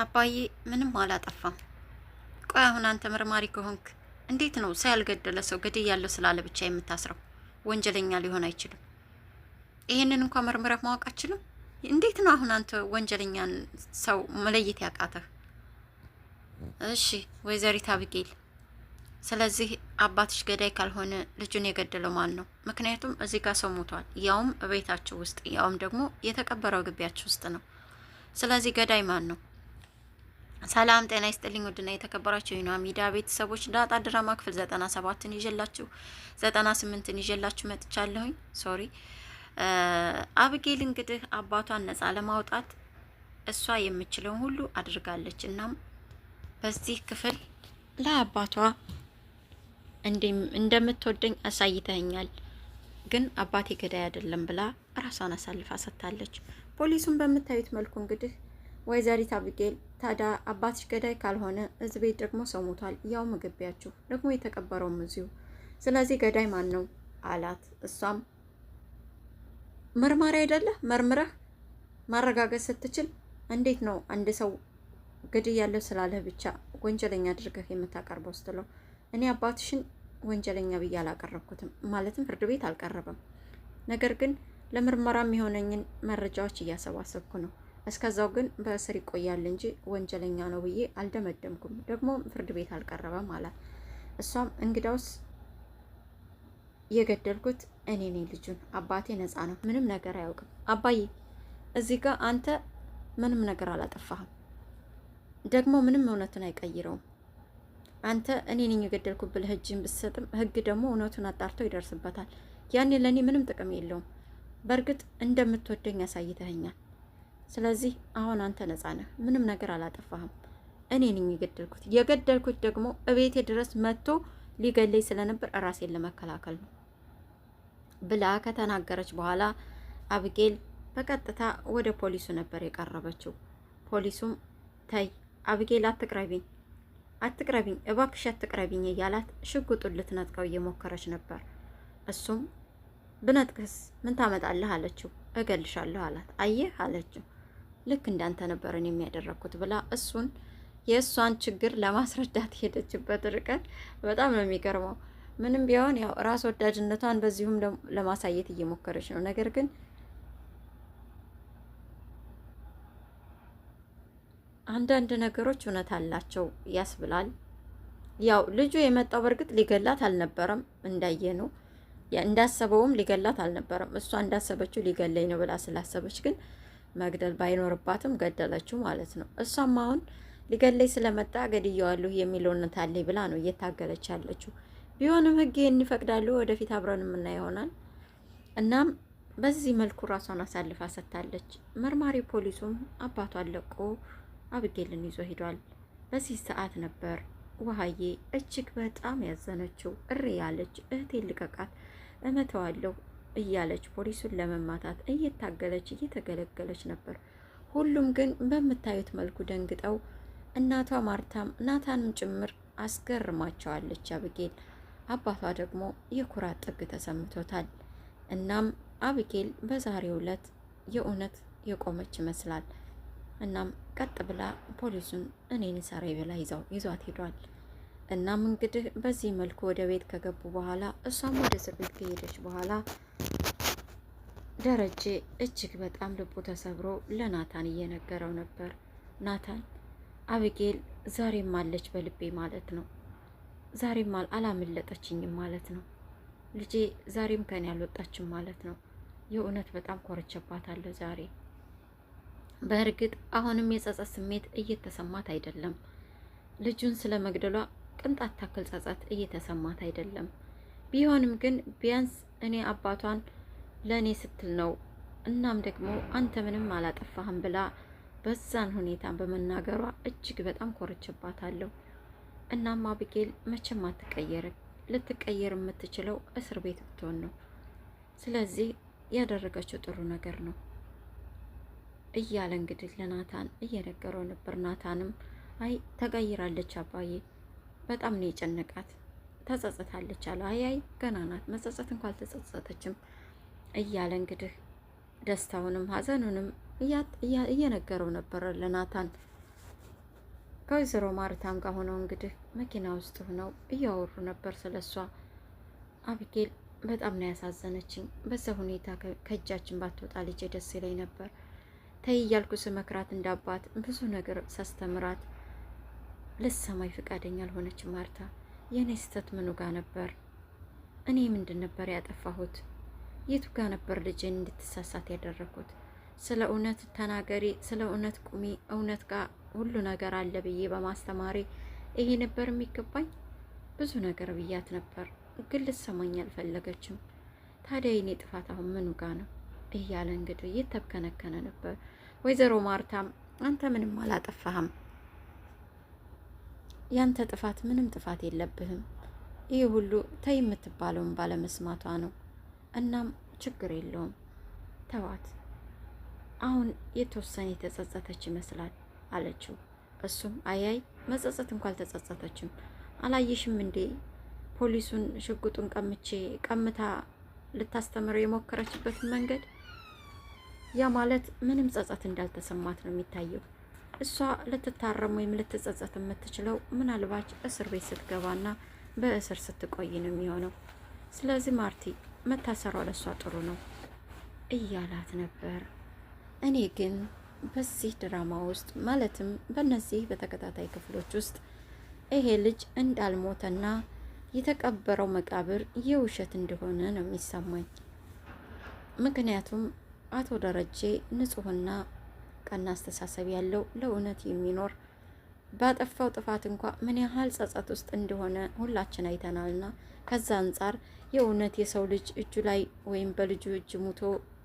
አባዬ ምንም አላጠፋም። ቆይ አሁን አንተ መርማሪ ከሆንክ እንዴት ነው ሰው ያልገደለ ሰው ገድያለሁ ስላለ ብቻ የምታስረው? ወንጀለኛ ሊሆን አይችልም። ይሄንን እንኳን መርምረህ ማወቅ አችልም? እንዴት ነው አሁን አንተ ወንጀለኛን ሰው መለየት ያቃተህ? እሺ ወይዘሪት አብጌል፣ ስለዚህ አባትሽ ገዳይ ካልሆነ ልጁን የገደለው ማን ነው? ምክንያቱም እዚህ ጋር ሰው ሞቷል፣ ያውም ቤታቸው ውስጥ፣ ያውም ደግሞ የተቀበረው ግቢያቸው ውስጥ ነው። ስለዚህ ገዳይ ማን ነው? ሰላም ጤና ይስጥልኝ። ውድና የተከበራችሁ የዩና ሚዲያ ቤተሰቦች ዳጣ ድራማ ክፍል 97ን ይዤላችሁ 98ን ይዤላችሁ መጥቻለሁኝ። ሶሪ አብጌል እንግዲህ አባቷን ነፃ ለማውጣት እሷ የምችለውን ሁሉ አድርጋለች። እናም በዚህ ክፍል ለአባቷ እንደምትወደኝ አሳይተኛል፣ ግን አባቴ ገዳይ አይደለም ብላ ራሷን አሳልፋ ሰጥታለች። ፖሊሱን በምታዩት መልኩ እንግዲህ ወይዘሪት አብጌል ታዲያ አባትሽ ገዳይ ካልሆነ እዚህ ቤት ደግሞ ሰው ሞቷል፣ ያው ምግብ ቢያችሁ ደግሞ የተቀበረውም እዚሁ፣ ስለዚህ ገዳይ ማን ነው አላት። እሷም መርማሪ አይደለ መርምረህ ማረጋገጥ ስትችል እንዴት ነው አንድ ሰው ገድያለሁ ስላለህ ብቻ ወንጀለኛ አድርገህ የምታቀርበው ስትለው፣ እኔ አባትሽን ወንጀለኛ ብዬ አላቀረብኩትም፣ ማለትም ፍርድ ቤት አልቀረበም፣ ነገር ግን ለምርመራ የሚሆነኝን መረጃዎች እያሰባሰብኩ ነው። እስከዛው ግን በእስር ይቆያል እንጂ ወንጀለኛ ነው ብዬ አልደመደምኩም፣ ደግሞ ፍርድ ቤት አልቀረበም አላት። እሷም እንግዳውስ የገደልኩት እኔ ነኝ ልጁን፣ አባቴ ነፃ ነው፣ ምንም ነገር አያውቅም። አባዬ እዚህ ጋር አንተ ምንም ነገር አላጠፋህም፣ ደግሞ ምንም እውነቱን አይቀይረውም። አንተ እኔ ነኝ የገደልኩ ብለህ እጅን ብትሰጥም ህግ ደግሞ እውነቱን አጣርቶ ይደርስበታል። ያኔ ለእኔ ምንም ጥቅም የለውም። በእርግጥ እንደምትወደኝ ያሳይተኸኛል። ስለዚህ አሁን አንተ ነፃ ነህ፣ ምንም ነገር አላጠፋህም። እኔ ነኝ የገደልኩት ደግሞ እቤቴ ድረስ መጥቶ ሊገለኝ ስለነበር ራሴን ለመከላከል ነው ብላ ከተናገረች በኋላ አብጌል በቀጥታ ወደ ፖሊሱ ነበር የቀረበችው። ፖሊሱም ተይ አብጌል አትቅረቢኝ እባክሽ አትቅረቢኝ እያላት ሽጉጡን ልትነጥቀው እየሞከረች ነበር። እሱም ብነጥቅስ ምን ታመጣለህ አለችው። እገልሻለሁ አላት። አየህ አለችው። ልክ እንዳንተ ነበር እኔ የሚያደርኩት ብላ የእሷን ችግር ለማስረዳት ሄደችበት ርቀት በጣም ነው የሚገርመው። ምንም ቢሆን ያው ራስ ወዳጅነቷን በዚሁም ለማሳየት እየሞከረች ነው። ነገር ግን አንዳንድ ነገሮች እውነት አላቸው ያስብላል። ያው ልጁ የመጣው በእርግጥ ሊገላት አልነበረም፣ እንዳየ ነው እንዳሰበውም ሊገላት አልነበረም። እሷ እንዳሰበችው ሊገለኝ ነው ብላ ስላሰበች ግን መግደል ባይኖርባትም ገደለችው ማለት ነው። እሷም አሁን ሊገለኝ ስለመጣ ገድየዋለሁ የሚለው እውነት አለኝ ብላ ነው እየታገለች ያለችው። ቢሆንም ህግ ይህን ይፈቅዳሉ፣ ወደፊት አብረን የምናየው ይሆናል። እናም በዚህ መልኩ ራሷን አሳልፋ ሰጥታለች። መርማሪ ፖሊሱም አባቷን ለቆ አብጌልን ይዞ ሄዷል። በዚህ ሰዓት ነበር ውሃዬ እጅግ በጣም ያዘነችው። እሪ ያለች እህቴን ልቀቃት እመተዋለሁ እያለች ፖሊሱን ለመማታት እየታገለች እየተገለገለች ነበር። ሁሉም ግን በምታዩት መልኩ ደንግጠው እናቷ ማርታም ናታንም ጭምር አስገርማቸዋለች አብጌል። አባቷ ደግሞ የኩራት ጥግ ተሰምቶታል። እናም አብጌል በዛሬው ዕለት የእውነት የቆመች ይመስላል። እናም ቀጥ ብላ ፖሊሱን እኔን ሰራይ ብላ ይዟት ሄዷል። እናም እንግዲህ በዚህ መልኩ ወደ ቤት ከገቡ በኋላ እሷም ወደ እስር ቤት ከሄደች በኋላ ደረጀ እጅግ በጣም ልቡ ተሰብሮ ለናታን እየነገረው ነበር። ናታን አብጌል ዛሬም አለች በልቤ ማለት ነው፣ ዛሬም አላመለጠችኝም ማለት ነው፣ ልጄ ዛሬም ከኔ አልወጣችም ማለት ነው። የእውነት በጣም ኮርቼባታለሁ ዛሬ። በእርግጥ አሁንም የጸጸት ስሜት እየተሰማት አይደለም። ልጁን ስለ መግደሏ ቅንጣት ታክል ጸጸት እየተሰማት አይደለም። ቢሆንም ግን ቢያንስ እኔ አባቷን ለእኔ ስትል ነው፣ እናም ደግሞ አንተ ምንም አላጠፋህም ብላ በዛን ሁኔታ በመናገሯ እጅግ በጣም ኮርቼባታለሁ። እናም አብጌል መቼም አትቀየርም። ልትቀየር የምትችለው እስር ቤት ብትሆን ነው። ስለዚህ ያደረገችው ጥሩ ነገር ነው እያለ እንግዲህ ለናታን እየነገረው ነበር። ናታንም አይ ተቀይራለች አባዬ፣ በጣም ነው የጨነቃት፣ ተጸጽታለች አለ። አይ ገና ናት፣ መጸጸት እንኳን አልተጸጸተችም እያለ እንግዲህ ደስታውንም ሀዘኑንም እየነገረው ነበር ለናታን። ከወይዘሮ ማርታም ጋር ሆነው እንግዲህ መኪና ውስጥ ሆነው እያወሩ ነበር ስለሷ። አቢጌል በጣም ነው ያሳዘነችኝ። በዛ ሁኔታ ከእጃችን ባትወጣ ልጄ ደስ ይለኝ ነበር። ተይ እያልኩ ስመክራት እንዳባት ብዙ ነገር ሳስተምራት ልሰማኝ ፈቃደኛ አልሆነች። ማርታ የእኔ ስህተት ምኑ ጋር ነበር? እኔ ምንድን ነበር ያጠፋሁት? የቱ ጋር ነበር ልጄን እንድትሳሳት ያደረኩት? ስለ እውነት ተናገሪ፣ ስለ እውነት ቁሚ፣ እውነት ጋር ሁሉ ነገር አለ ብዬ በማስተማሪ ይሄ ነበር የሚገባኝ? ብዙ ነገር ብያት ነበር፣ ግን ልትሰማኝ አልፈለገችም። ታዲያ የኔ ጥፋት አሁን ምኑ ጋር ነው እያለ እንግዲህ እየተብከነከነ ነበር። ወይዘሮ ማርታም አንተ ምንም አላጠፋህም፣ ያንተ ጥፋት ምንም ጥፋት የለብህም፣ ይህ ሁሉ ተይ የምትባለውን ባለመስማቷ ነው። እናም ችግር የለውም ተዋት፣ አሁን የተወሰነ የተጸጸተች ይመስላል አለችው። እሱም አያይ መጸጸት እንኳን አልተጸጸተችም፣ አላየሽም እንዴ ፖሊሱን ሽጉጡን ቀምታ ልታስተምር የሞከረችበትን መንገድ? ያ ማለት ምንም ጸጸት እንዳልተሰማት ነው የሚታየው። እሷ ልትታረም ወይም ልትጸጸት የምትችለው ምናልባት እስር ቤት ስትገባና በእስር ስትቆይ ነው የሚሆነው። ስለዚህ ማርቲ መታሰሯ ለሷ ጥሩ ነው እያላት ነበር። እኔ ግን በዚህ ድራማ ውስጥ ማለትም በእነዚህ በተከታታይ ክፍሎች ውስጥ ይሄ ልጅ እንዳልሞተና የተቀበረው መቃብር የውሸት እንደሆነ ነው የሚሰማኝ። ምክንያቱም አቶ ደረጀ ንጹሕና ቀና አስተሳሰብ ያለው ለእውነት የሚኖር ባጠፋው ጥፋት እንኳ ምን ያህል ጸጸት ውስጥ እንደሆነ ሁላችን አይተናልና ከዛ አንጻር የእውነት የሰው ልጅ እጁ ላይ ወይም በልጁ እጅ ሙቶ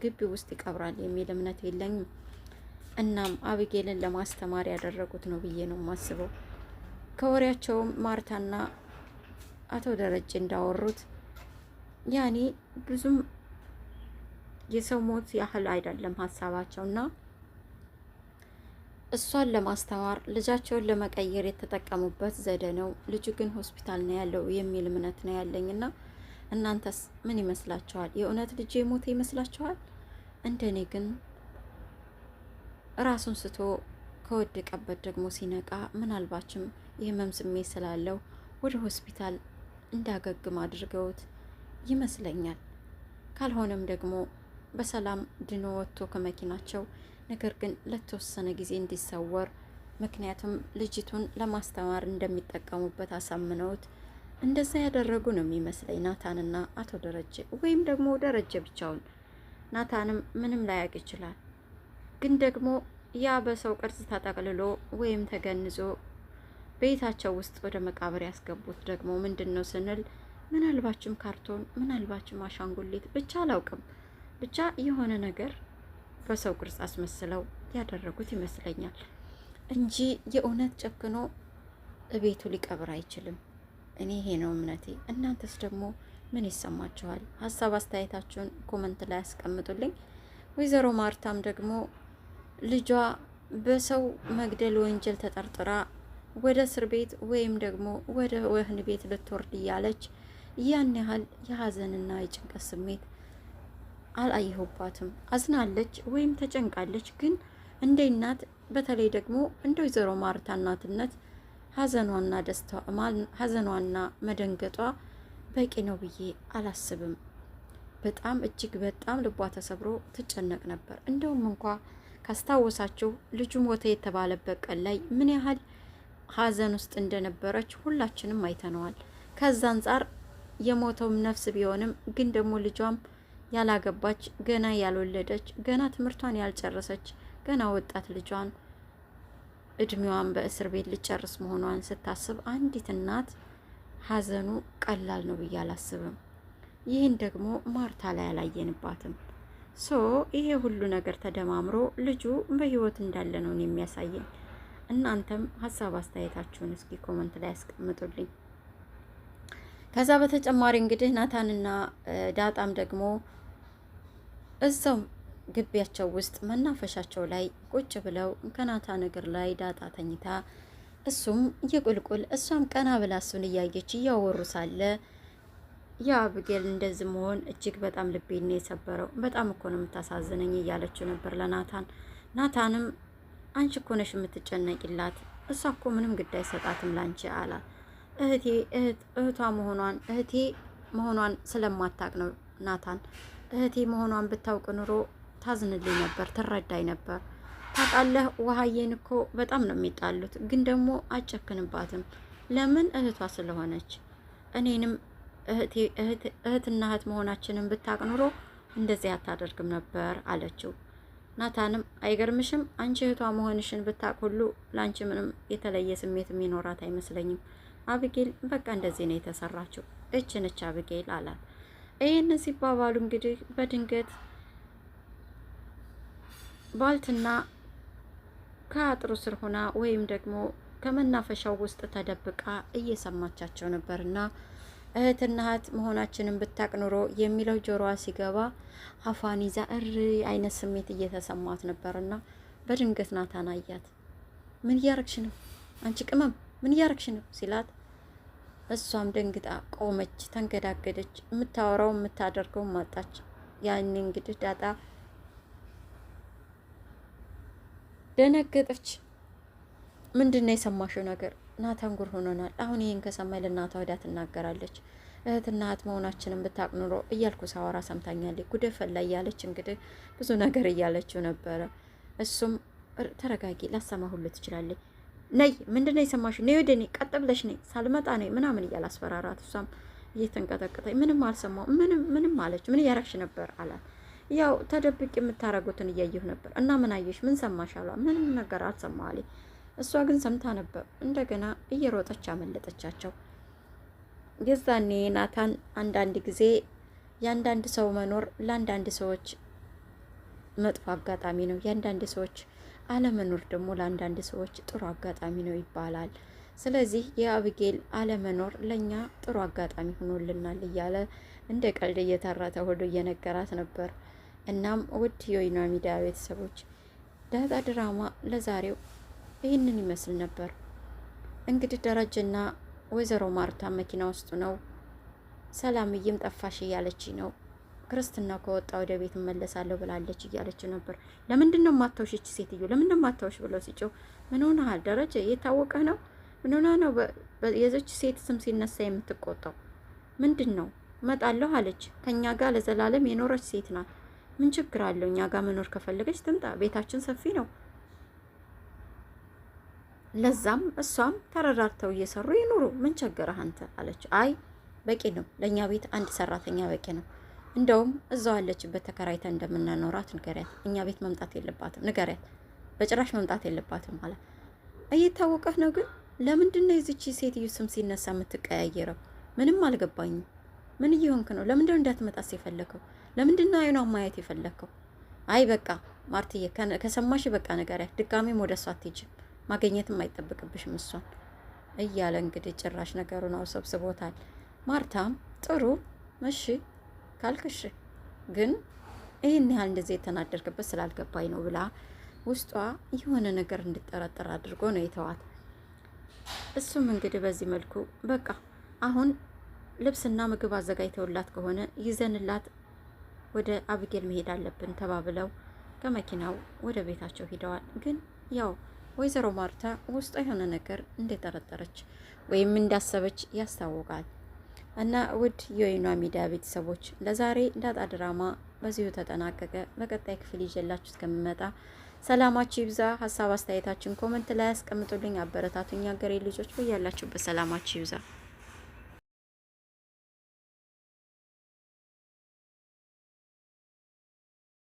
ግቢ ውስጥ ይቀብራል የሚል እምነት የለኝም። እናም አቢጌልን ለማስተማር ያደረጉት ነው ብዬ ነው የማስበው። ከወሬያቸውም ማርታና አቶ ደረጀ እንዳወሩት ያኔ ብዙም የሰው ሞት ያህል አይደለም ሀሳባቸውና እሷን ለማስተማር ልጃቸውን ለመቀየር የተጠቀሙበት ዘዴ ነው። ልጁ ግን ሆስፒታል ነው ያለው የሚል እምነት ነው ያለኝና እናንተስ ምን ይመስላችኋል? የእውነት ልጅ የሞተ ይመስላችኋል? እንደኔ ግን ራሱን ስቶ ከወደቀበት ደግሞ ሲነቃ ምናልባችም የህመም ስሜት ስላለው ወደ ሆስፒታል እንዳገግም አድርገውት ይመስለኛል። ካልሆነም ደግሞ በሰላም ድኖ ወጥቶ ከመኪናቸው ነገር ግን ለተወሰነ ጊዜ እንዲሰወር፣ ምክንያቱም ልጅቱን ለማስተማር እንደሚጠቀሙበት አሳምነውት እንደዛ ያደረጉ ነው የሚመስለኝ ናታንና አቶ ደረጀ፣ ወይም ደግሞ ደረጀ ብቻውን። ናታንም ምንም ላያውቅ ይችላል። ግን ደግሞ ያ በሰው ቅርጽ ተጠቅልሎ ወይም ተገንዞ ቤታቸው ውስጥ ወደ መቃብር ያስገቡት ደግሞ ምንድን ነው ስንል ምናልባችም ካርቶን፣ ምናልባችም አሻንጉሊት፣ ብቻ አላውቅም፣ ብቻ የሆነ ነገር በሰው ቅርጽ አስመስለው ያደረጉት ይመስለኛል እንጂ የእውነት ጨክኖ እቤቱ ሊቀብር አይችልም። እኔ ይሄ ነው እምነቴ። እናንተስ ደግሞ ምን ይሰማችኋል? ሀሳብ አስተያየታችሁን ኮመንት ላይ ያስቀምጡልኝ። ወይዘሮ ማርታም ደግሞ ልጇ በሰው መግደል ወንጀል ተጠርጥራ ወደ እስር ቤት ወይም ደግሞ ወደ ወህኒ ቤት ልትወርድ እያለች ያን ያህል የሀዘንና የጭንቀት ስሜት አላየሁባትም። አዝናለች ወይም ተጨንቃለች፣ ግን እንደ እናት በተለይ ደግሞ እንደ ወይዘሮ ማርታ እናትነት ሀዘኗና ደስታ ሀዘኗና መደንገጧ በቂ ነው ብዬ አላስብም። በጣም እጅግ በጣም ልቧ ተሰብሮ ትጨነቅ ነበር። እንደውም እንኳ ካስታወሳችሁ ልጁ ሞተ የተባለበት ቀን ላይ ምን ያህል ሀዘን ውስጥ እንደነበረች ሁላችንም አይተነዋል። ከዛ አንጻር የሞተውም ነፍስ ቢሆንም ግን ደግሞ ልጇም ያላገባች ገና ያልወለደች ገና ትምህርቷን ያልጨረሰች ገና ወጣት ልጇን እድሜዋን በእስር ቤት ልጨርስ መሆኗን ስታስብ አንዲት እናት ሀዘኑ ቀላል ነው ብዬ አላስብም። ይህን ደግሞ ማርታ ላይ አላየንባትም። ይሄ ሁሉ ነገር ተደማምሮ ልጁ በህይወት እንዳለ ነው የሚያሳየኝ። እናንተም ሀሳብ አስተያየታችሁን እስኪ ኮመንት ላይ ያስቀምጡልኝ። ከዛ በተጨማሪ እንግዲህ ናታንና ዳጣም ደግሞ እዛው ግቢያቸው ውስጥ መናፈሻቸው ላይ ቁጭ ብለው ከናታን እግር ላይ ዳጣ ተኝታ እሱም የቁልቁል እሷም ቀና ብላ እሱን እያየች እያወሩ ሳለ የአብጌል እንደዚህ መሆን እጅግ በጣም ልቤን የሰበረው፣ በጣም እኮ ነው የምታሳዝነኝ እያለችው ነበር ለናታን። ናታንም አንቺ እኮ ነሽ የምትጨነቂላት፣ እሷ እኮ ምንም ግድ አይሰጣትም ላንቺ አላት። እህቴ መሆኗን ስለማታቅ ነው ናታን። እህቴ መሆኗን ብታውቅ ኑሮ ታዝንልኝ ነበር፣ ትረዳኝ ነበር። ታውቃለህ ውሃዬን እኮ በጣም ነው የሚጣሉት፣ ግን ደግሞ አጨክንባትም። ለምን? እህቷ ስለሆነች። እኔንም እህትና እህት መሆናችንን ብታውቅ ኑሮ እንደዚህ አታደርግም ነበር አለችው። ናታንም አይገርምሽም? አንቺ እህቷ መሆንሽን ብታውቅ ሁሉ ለአንቺ ምንም የተለየ ስሜት የሚኖራት አይመስለኝም። አብጌል በቃ እንደዚህ ነው የተሰራችው፣ እች ነች አብጌል አላት። ይህን ሲባባሉ እንግዲህ በድንገት ባልትና ከአጥሩ ስር ሆና ወይም ደግሞ ከመናፈሻው ውስጥ ተደብቃ እየሰማቻቸው ነበርና እህትና እህት መሆናችንን ብታቅ ኑሮ የሚለው ጆሮዋ ሲገባ አፏን ይዛ እሪ አይነት ስሜት እየተሰማት ነበርና በድንገት ናታን አያት። ምን እያረግሽ ነው አንቺ ቅመም? ምን እያረግሽ ነው ሲላት እሷም ደንግጣ ቆመች፣ ተንገዳገደች። የምታወራው የምታደርገው ማጣች። ያኔ እንግዲህ ዳጣ ደነገጠች። ምንድነው የሰማሽው ነገር? ናታን ጉር ሆኖናል። አሁን ይሄን ከሰማይ ለእናቷ ወዲያ ትናገራለች። እህትና እህት መሆናችንን ብታቅ ኑሮ እያልኩ ሳወራ ሰምታኛለች። ጉድ ፈላ እያለች እንግዲህ ብዙ ነገር እያለችው ነበረ። እሱም ተረጋጊ፣ ላሰማ ሁሉ ትችላለች። ነይ፣ ምንድነው የሰማሽው? ነይ ወደ እኔ፣ ቀጥ ብለሽ ነይ፣ ሳልመጣ ነይ ምናምን እያለ አስፈራራት። እሷም እየተንቀጠቀጠች ምንም አልሰማው፣ ምንም አለች። ምን እያረግሽ ነበር አላት። ያው ተደብቅ የምታረጉትን እያየሁ ነበር። እና ምን አየሽ? ምን ሰማሽ አሏት። ምንም ነገር አልሰማሁ አለኝ። እሷ ግን ሰምታ ነበር። እንደገና እየሮጠች አመለጠቻቸው። የዛኔ ናታን አንዳንድ ጊዜ የአንዳንድ ሰው መኖር ለአንዳንድ ሰዎች መጥፎ አጋጣሚ ነው፣ የአንዳንድ ሰዎች አለመኖር ደግሞ ለአንዳንድ ሰዎች ጥሩ አጋጣሚ ነው ይባላል። ስለዚህ የአብጌል አለመኖር ለእኛ ጥሩ አጋጣሚ ሆኖልናል እያለ እንደ ቀልድ እየተረተ ሁሉ እየነገራት ነበር። እናም ውድ የወይኗ ሚዲያ ቤተሰቦች ዳጣ ድራማ ለዛሬው ይህንን ይመስል ነበር። እንግዲህ ደረጀና ወይዘሮ ማርታ መኪና ውስጡ ነው። ሰላምዬም ጠፋሽ እያለች ነው። ክርስትና ከወጣ ወደ ቤት እመለሳለሁ ብላለች እያለች ነበር። ለምንድን ነው ማታውሽ? እቺ ሴትዮ ለምንድን ነው ማታውሽ ብለው ሲጮህ ምን ሆነሃል ደረጀ? የታወቀህ ነው? ምን ሆነ ነው የዘች ሴት ስም ሲነሳ የምትቆጣው? ምንድን ነው? እመጣለሁ አለች። ከኛ ጋር ለዘላለም የኖረች ሴት ናት። ምን ችግር አለው? እኛ ጋር መኖር ከፈለገች ትምጣ፣ ቤታችን ሰፊ ነው። ለዛም እሷም ተረራርተው እየሰሩ ይኑሩ፣ ምን ቸገረህ አንተ አለች። አይ በቂ ነው፣ ለእኛ ቤት አንድ ሰራተኛ በቂ ነው። እንደውም እዛው አለችበት ተከራይተን እንደምናኖራት ንገሪያት። እኛ ቤት መምጣት የለባትም ንገሪያት፣ በጭራሽ መምጣት የለባትም ማለት እየታወቀህ ነው። ግን ለምንድን ነው የዚች ሴትዮ ስም ሲነሳ የምትቀያየረው? ምንም አልገባኝም። ምን እየሆንክ ነው? ለምንድን ነው እንዳትመጣስ የፈለከው? ለምንድን ነው አይኗን ማየት የፈለከው? አይ በቃ ማርትዬ ከሰማሽ በቃ ንገሪያት፣ ድጋሜም ወደ እሷ አትሄጂም፣ ማግኘትም አይጠብቅብሽም እሷን እያለ እንግዲህ ጭራሽ ነገሩን አውሰብስቦታል። ማርታም ጥሩ እሺ ካልክሽ፣ ግን ይህን ያህል እንደዚህ የተናደርክበት ስላልገባኝ ነው ብላ ውስጧ የሆነ ነገር እንድጠረጥር አድርጎ ነው የተዋት። እሱም እንግዲህ በዚህ መልኩ በቃ አሁን ልብስና ምግብ አዘጋጅተውላት ከሆነ ይዘንላት ወደ አብጌል መሄድ አለብን ተባብለው ከመኪናው ወደ ቤታቸው ሂደዋል። ግን ያው ወይዘሮ ማርታ ውስጧ የሆነ ነገር እንደጠረጠረች ወይም እንዳሰበች ያስታውቃል። እና ውድ የወይኗ ሚዲያ ቤተሰቦች ለዛሬ ዳጣ ድራማ በዚሁ ተጠናቀቀ። በቀጣይ ክፍል ይዤላችሁ እስከምመጣ ሰላማችሁ ይብዛ። ሀሳብ አስተያየታችን ኮመንት ላይ ያስቀምጡልኝ። አበረታቱኝ። ሀገሬ ልጆች በያላችሁበት ሰላማችሁ ይብዛ።